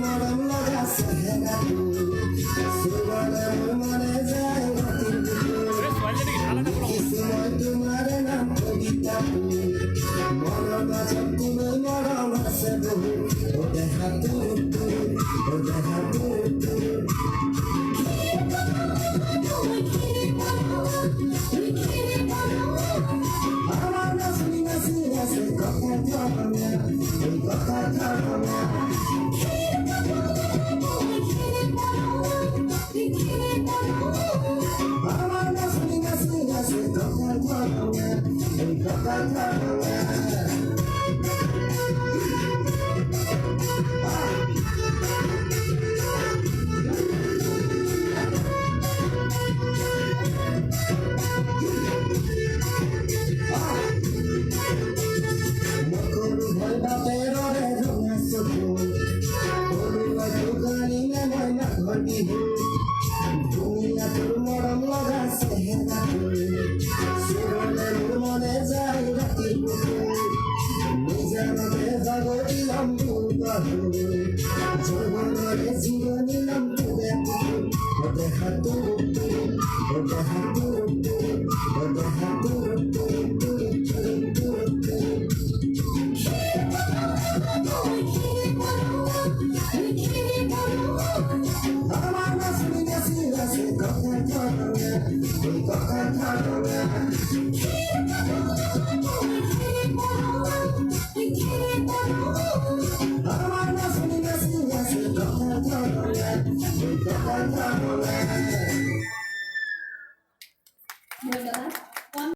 মরম লাগা সেহেরা সুবলে মনে যায় রাতের সময় তোমার নাম কবিতা মরম চকুলো মরম আছে বহু ও দেখা ও দেখা আমার নাচি নাচি নাচে কথা থামে এই কথা থামে আমার নাচি নাচি নাচে কথা থামে এই কথা থামে দুনিয়া তোর মরম লাগা সেহেরা সুরলে মনে যায় রাতি নিজের মনে জাগরিলাম জীবনে জীবনিলাম ওদের হাতু ওদের হাতু ওদের হাতু আমার নাচি নাচি নাচে কথা থামে এই কথা থামে আমার নাচি নাচি নাচে কথা থামে এই কথা থামে